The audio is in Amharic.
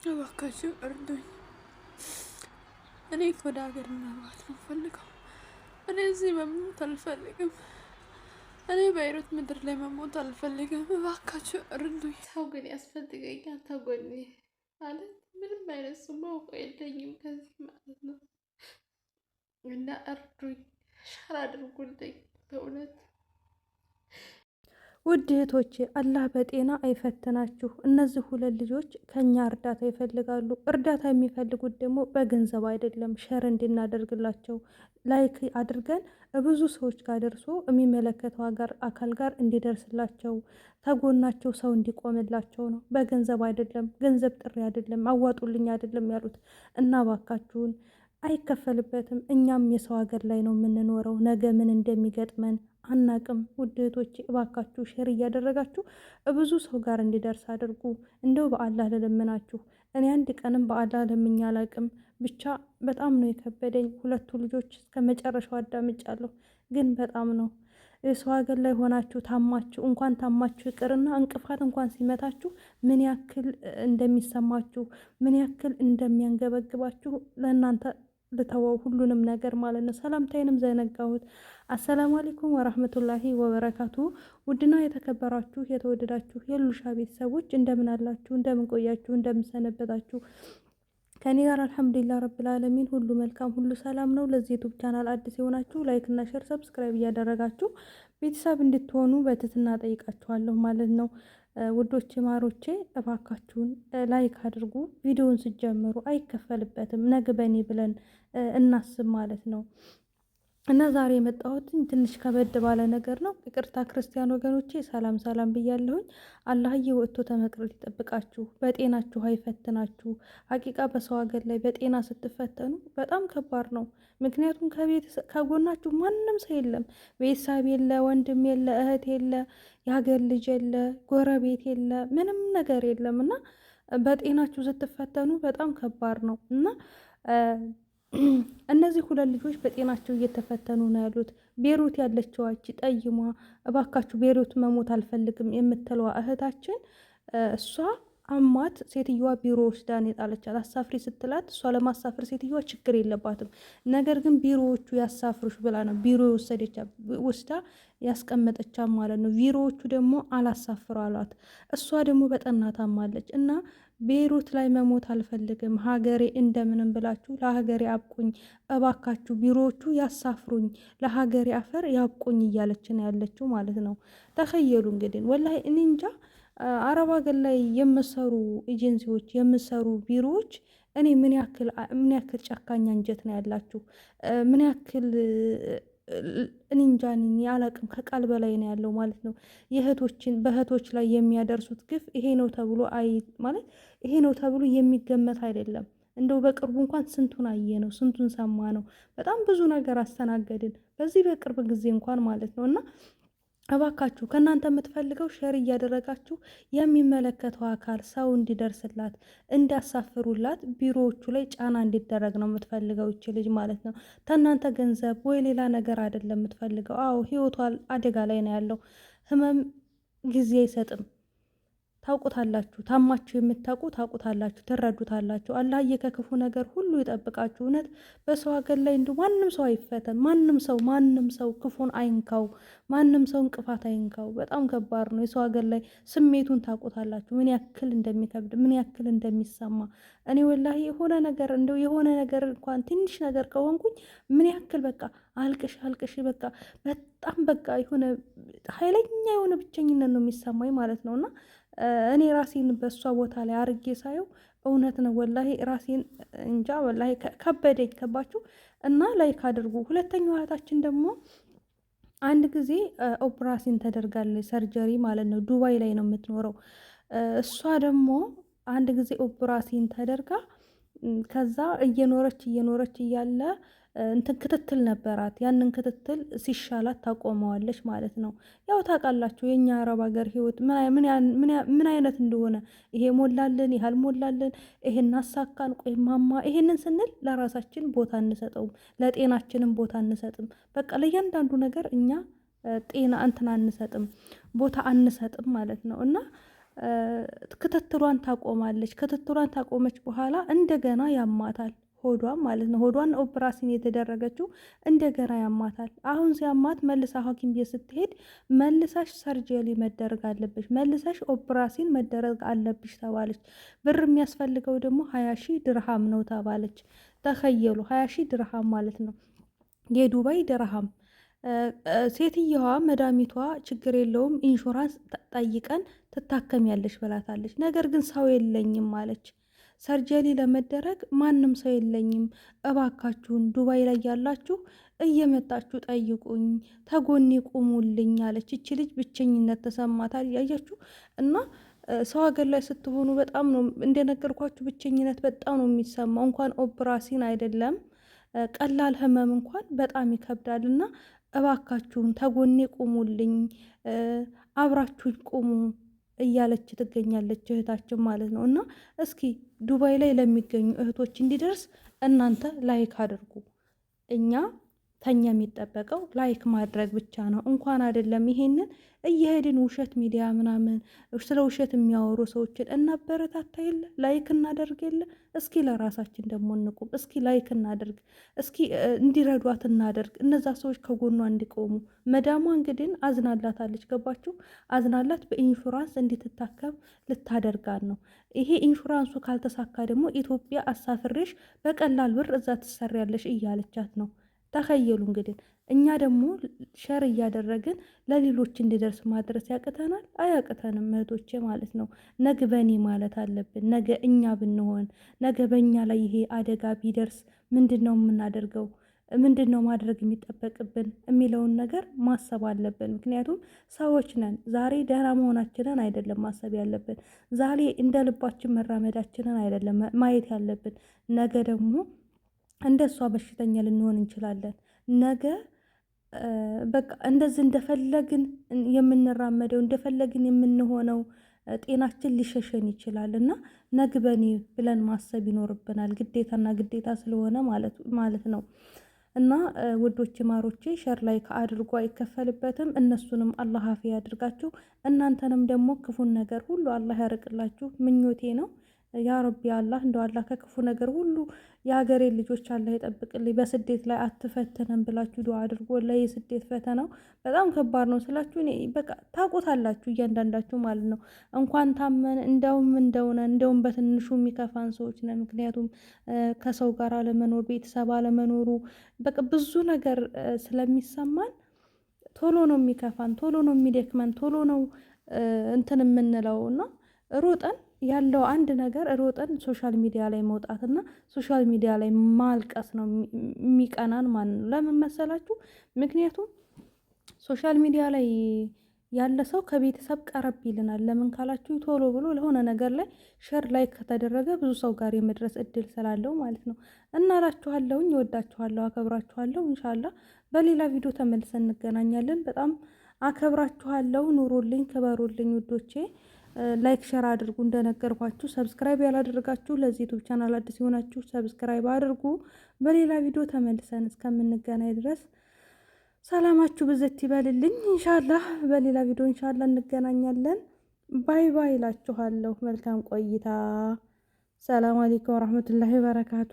እባካችሁ እርዱኝ። እኔ ወደ ሀገር መግባት ነው ፈልገው። እኔ እዚህ መሞት አልፈልግም። እኔ በይሩት ምድር ላይ መሞት አልፈልግም። እባካችሁ እርዱኝ። ሰው ግን ያስፈልገኛል ተጎኔ ማለት ምንም አይነት ሰው ማውቀው የለኝም ከዚህ ማለት ነው። እና እርዱኝ፣ ሻር አድርጉልኝ በእውነት። ውድ እህቶቼ አላህ በጤና አይፈትናችሁ። እነዚህ ሁለት ልጆች ከኛ እርዳታ ይፈልጋሉ። እርዳታ የሚፈልጉት ደግሞ በገንዘብ አይደለም፣ ሸር እንድናደርግላቸው ላይክ አድርገን ብዙ ሰዎች ጋር ደርሶ የሚመለከተው አካል ጋር እንዲደርስላቸው ተጎናቸው ሰው እንዲቆምላቸው ነው። በገንዘብ አይደለም፣ ገንዘብ ጥሪ አይደለም፣ አዋጡልኝ አይደለም ያሉት እና ባካችሁን አይከፈልበትም። እኛም የሰው ሀገር ላይ ነው የምንኖረው። ነገ ምን እንደሚገጥመን አናቅም። ውድ እህቶቼ እባካችሁ ሼር እያደረጋችሁ ብዙ ሰው ጋር እንዲደርስ አድርጉ። እንደው በአላህ ልለምናችሁ። እኔ አንድ ቀንም በአላህ ለምኜ አላቅም። ብቻ በጣም ነው የከበደኝ። ሁለቱ ልጆች እስከ መጨረሻው አዳምጫለሁ፣ ግን በጣም ነው የሰው ሀገር ላይ ሆናችሁ ታማችሁ እንኳን ታማችሁ ይቅርና እንቅፋት እንኳን ሲመታችሁ ምን ያክል እንደሚሰማችሁ ምን ያክል እንደሚያንገበግባችሁ ለእናንተ ልተወው ሁሉንም ነገር ማለት ነው። ሰላምታይንም ዘነጋሁት። አሰላሙ አለይኩም ወራህመቱላሂ ወበረካቱ። ውድና የተከበራችሁ የተወደዳችሁ የሉሻ ቤተሰቦች እንደምን አላችሁ? እንደምን ቆያችሁ? እንደምን ሰነበታችሁ? ከኔ ጋር አልሐምዱሊላህ ረብል ዓለሚን ሁሉ መልካም ሁሉ ሰላም ነው። ለዚህ ዩቲዩብ ቻናል አዲስ የሆናችሁ ላይክ እና ሼር ሰብስክራይብ እያደረጋችሁ ቤተሰብ እንድትሆኑ በትህትና ጠይቃችኋለሁ ማለት ነው። ውዶቼ ማሮቼ እባካችሁን ላይክ አድርጉ። ቪዲዮውን ስትጀምሩ አይከፈልበትም። ነገ በኔ ብለን እናስብ ማለት ነው። እና ዛሬ የመጣሁት ትንሽ ከበድ ባለ ነገር ነው። ይቅርታ ክርስቲያን ወገኖቼ፣ ሰላም ሰላም ብያለሁኝ። አላህዬ ወጥቶ ተመቅረት ይጠብቃችሁ፣ በጤናችሁ አይፈትናችሁ። ሀቂቃ በሰው ሀገር ላይ በጤና ስትፈተኑ በጣም ከባድ ነው። ምክንያቱም ከጎናችሁ ማንም ሰው የለም። ቤተሰብ የለ፣ ወንድም የለ፣ እህት የለ፣ የሀገር ልጅ የለ፣ ጎረቤት የለ፣ ምንም ነገር የለም እና በጤናችሁ ስትፈተኑ በጣም ከባድ ነው እና እነዚህ ሁለት ልጆች በጤናቸው እየተፈተኑ ነው ያሉት። ቤሩት ያለችዋች ጠይሟ እባካችሁ ቤሩት መሞት አልፈልግም የምትለዋ እህታችን እሷ አማት ሴትዮዋ ቢሮ ወስዳን የጣለቻት አሳፍሪ ስትላት እሷ ለማሳፍር ሴትዮዋ ችግር የለባትም። ነገር ግን ቢሮዎቹ ያሳፍሩሽ ብላ ነው ቢሮ የወሰደቻ ወስዳ ያስቀመጠቻ ማለት ነው። ቢሮዎቹ ደግሞ አላሳፍሩ አሏት። እሷ ደግሞ በጠና ታማለች እና ቤሩት ላይ መሞት አልፈልግም፣ ሀገሬ እንደምንም ብላችሁ ለሀገሬ አብቁኝ እባካችሁ፣ ቢሮዎቹ ያሳፍሩኝ፣ ለሀገሬ አፈር ያብቁኝ እያለች ነው ያለችው ማለት ነው። ተኸየሉ እንግዲህ ወላሂ እኔ እንጃ አረብ ሀገር ላይ የምሰሩ ኤጀንሲዎች የምሰሩ ቢሮዎች እኔ ምን ያክል ጨካኝ አንጀት ነው ያላችሁ? ምን ያክል እኔ እንጃ አላቅም። ከቃል በላይ ነው ያለው ማለት ነው። በእህቶች ላይ የሚያደርሱት ግፍ ይሄ ነው ተብሎ ማለት ይሄ ነው ተብሎ የሚገመት አይደለም። እንደው በቅርቡ እንኳን ስንቱን አየ ነው ስንቱን ሰማ ነው። በጣም ብዙ ነገር አስተናገድን በዚህ በቅርብ ጊዜ እንኳን ማለት ነው እና እባካችሁ ከእናንተ የምትፈልገው ሼር እያደረጋችሁ የሚመለከተው አካል ሰው እንዲደርስላት እንዲያሳፍሩላት ቢሮዎቹ ላይ ጫና እንዲደረግ ነው የምትፈልገው ይች ልጅ ማለት ነው። ከእናንተ ገንዘብ ወይ ሌላ ነገር አይደለም የምትፈልገው። አዎ ህይወቷ አደጋ ላይ ነው ያለው። ህመም ጊዜ አይሰጥም። ታውቁታላችሁ፣ ታማችሁ የምታውቁ ታውቁታላችሁ፣ ትረዱታላችሁ። አላህዬ ከክፉ ነገር ሁሉ ይጠብቃችሁ። እውነት በሰው ሀገር ላይ እንዲሁ ማንም ሰው አይፈተን። ማንም ሰው ክፉን አይንካው። ማንም ሰው እንቅፋት አይንካው። በጣም ከባድ ነው። የሰው ሀገር ላይ ስሜቱን ታውቁታላችሁ፣ ምን ያክል እንደሚከብድ ምን ያክል እንደሚሰማ። እኔ ወላሂ የሆነ ነገር እንኳን ትንሽ ነገር ከሆንኩኝ ምን ያክል በቃ አልቅሽ በቃ በጣም በቃ የሆነ ኃይለኛ የሆነ ብቸኝነት ነው የሚሰማኝ ማለት ነው እና እኔ ራሴን በእሷ ቦታ ላይ አርጌ ሳየው እውነት ነው ወላሂ ራሴን እንጃ ወላሂ ከበደኝ። ከባችሁ እና ላይክ አድርጉ። ሁለተኛው እህታችን ደግሞ አንድ ጊዜ ኦፕራሲን ተደርጋለች፣ ሰርጀሪ ማለት ነው። ዱባይ ላይ ነው የምትኖረው። እሷ ደግሞ አንድ ጊዜ ኦፕራሲን ተደርጋ ከዛ እየኖረች እያለ እንትን ክትትል ነበራት። ያንን ክትትል ሲሻላት ታቆመዋለች ማለት ነው። ያው ታውቃላችሁ የኛ አረብ ሀገር ህይወት ምን አይነት እንደሆነ። ይሄ ሞላልን፣ ይሄ አልሞላልን፣ ይሄን አሳካን፣ ቆይ ማማ ይሄንን ስንል ለራሳችን ቦታ አንሰጠውም፣ ለጤናችንም ቦታ አንሰጥም። በቃ ለእያንዳንዱ ነገር እኛ ጤና እንትን አንሰጥም፣ ቦታ አንሰጥም ማለት ነው እና ክትትሏን ታቆማለች። ክትትሏን ታቆመች በኋላ እንደገና ያማታል። ሆዷን ማለት ነው። ሆዷን ኦፕራሲን የተደረገችው እንደገና ያማታል። አሁን ሲያማት መልሳ ሐኪም ቤት ስትሄድ መልሳሽ ሰርጀሪ መደረግ አለብሽ፣ መልሳሽ ኦፕራሲን መደረግ አለብሽ ተባለች። ብር የሚያስፈልገው ደግሞ 20 ሺህ ድርሃም ነው ተባለች። ተኸየሉ 20 ሺህ ድርሃም ማለት ነው የዱባይ ድርሃም። ሴትየዋ መዳሚቷ ችግር የለውም ኢንሹራንስ ጠይቀን ትታከሚያለሽ ብላታለች። ነገር ግን ሰው የለኝም አለች። ሰርጀሪ ለመደረግ ማንም ሰው የለኝም፣ እባካችሁን ዱባይ ላይ ያላችሁ እየመጣችሁ ጠይቁኝ፣ ተጎኔ ቁሙልኝ አለች። እቺ ልጅ ብቸኝነት ተሰማታል። ያያችሁ እና ሰው ሀገር ላይ ስትሆኑ በጣም ነው እንደነገርኳችሁ፣ ብቸኝነት በጣም ነው የሚሰማው። እንኳን ኦፕራሲን አይደለም ቀላል ህመም እንኳን በጣም ይከብዳል። እና እባካችሁን ተጎኔ ቁሙልኝ፣ አብራችሁኝ ቁሙ እያለች ትገኛለች እህታችን ማለት ነው። እና እስኪ ዱባይ ላይ ለሚገኙ እህቶች እንዲደርስ እናንተ ላይክ አድርጉ። እኛ ተኛ የሚጠበቀው ላይክ ማድረግ ብቻ ነው። እንኳን አይደለም ይሄንን እየሄድን ውሸት ሚዲያ ምናምን ስለ ውሸት የሚያወሩ ሰዎችን እናበረታታ የለ ላይክ እናደርግ የለ። እስኪ ለራሳችን ደግሞ እንቁም። እስኪ ላይክ እናደርግ፣ እስኪ እንዲረዷት እናደርግ፣ እነዛ ሰዎች ከጎኗ እንዲቆሙ። መዳሟ እንግዲህ አዝናላታለች። ገባችሁ? አዝናላት በኢንሹራንስ እንድትታከም ልታደርጋት ነው። ይሄ ኢንሹራንሱ ካልተሳካ ደግሞ ኢትዮጵያ አሳፍሬሽ በቀላል ብር እዛ ትሰሪያለሽ እያለቻት ነው። ተኸየሉ እንግዲህ እኛ ደግሞ ሸር እያደረግን ለሌሎች እንዲደርስ ማድረስ ያቅተናል? አያቅተንም እህቶቼ ማለት ነው። ነገ በኔ ማለት አለብን። ነገ እኛ ብንሆን፣ ነገ በእኛ ላይ ይሄ አደጋ ቢደርስ ምንድን ነው የምናደርገው? ምንድን ነው ማድረግ የሚጠበቅብን የሚለውን ነገር ማሰብ አለብን። ምክንያቱም ሰዎች ነን። ዛሬ ደህና መሆናችንን አይደለም ማሰብ ያለብን። ዛሬ እንደ ልባችን መራመዳችንን አይደለም ማየት ያለብን። ነገ ደግሞ እንደ እሷ በሽተኛ ልንሆን እንችላለን። ነገ በቃ እንደዚህ እንደፈለግን የምንራመደው እንደፈለግን የምንሆነው ጤናችን ሊሸሸን ይችላል እና ነግበኔ ብለን ማሰብ ይኖርብናል። ግዴታና ግዴታ ስለሆነ ማለት ነው። እና ውዶች ማሮቼ ሸር ላይ ከአድርጎ አይከፈልበትም። እነሱንም አላህ አፊ ያድርጋችሁ፣ እናንተንም ደግሞ ክፉን ነገር ሁሉ አላህ ያርቅላችሁ ምኞቴ ነው። ያ ረቢ አላህ እንደው አላህ ከክፉ ነገር ሁሉ የሀገሬ ልጆች አላህ ይጠብቅልኝ። በስደት ላይ አትፈተነን ብላችሁ ዱዓ አድርጎ ላይ የስደት ፈተናው በጣም ከባድ ነው ስላችሁ እኔ በቃ ታውቁታላችሁ እያንዳንዳችሁ ማለት ነው። እንኳን ታመን እንደውም በትንሹ የሚከፋን ሰዎች ነን። ምክንያቱም ከሰው ጋር አለመኖር፣ ቤተሰብ አለመኖሩ በቃ ብዙ ነገር ስለሚሰማን ቶሎ ነው የሚከፋን፣ ቶሎ ነው የሚደክመን፣ ቶሎ ነው እንትን የምንለው እና ሮጠን ያለው አንድ ነገር ሮጠን ሶሻል ሚዲያ ላይ መውጣትና ሶሻል ሚዲያ ላይ ማልቀስ ነው የሚቀናን ማለት ነው። ለምን መሰላችሁ? ምክንያቱም ሶሻል ሚዲያ ላይ ያለ ሰው ከቤተሰብ ቀረብ ይልናል። ለምን ካላችሁ ቶሎ ብሎ ለሆነ ነገር ላይ ሸር ላይ ከተደረገ ብዙ ሰው ጋር የመድረስ እድል ስላለው ማለት ነው። እና እላችኋለሁኝ፣ እወዳችኋለሁ፣ አከብራችኋለሁ። ኢንሻአላህ በሌላ ቪዲዮ ተመልሰን እንገናኛለን። በጣም አከብራችኋለሁ። ኑሩልኝ፣ ክበሩልኝ ውዶቼ። ላይክ ሸር አድርጉ። እንደነገርኳችሁ ሰብስክራይብ ያላደረጋችሁ ለዚህ ዩቲዩብ ቻናል አዲስ የሆናችሁ ሰብስክራይብ አድርጉ። በሌላ ቪዲዮ ተመልሰን እስከምንገናኝ ድረስ ሰላማችሁ ብዝት ይበልልኝ። ኢንሻአላህ በሌላ ቪዲዮ ኢንሻአላህ እንገናኛለን። ባይ ባይ እላችኋለሁ። መልካም ቆይታ። ሰላም አለይኩም ወራህመቱላሂ ወበረካቱ።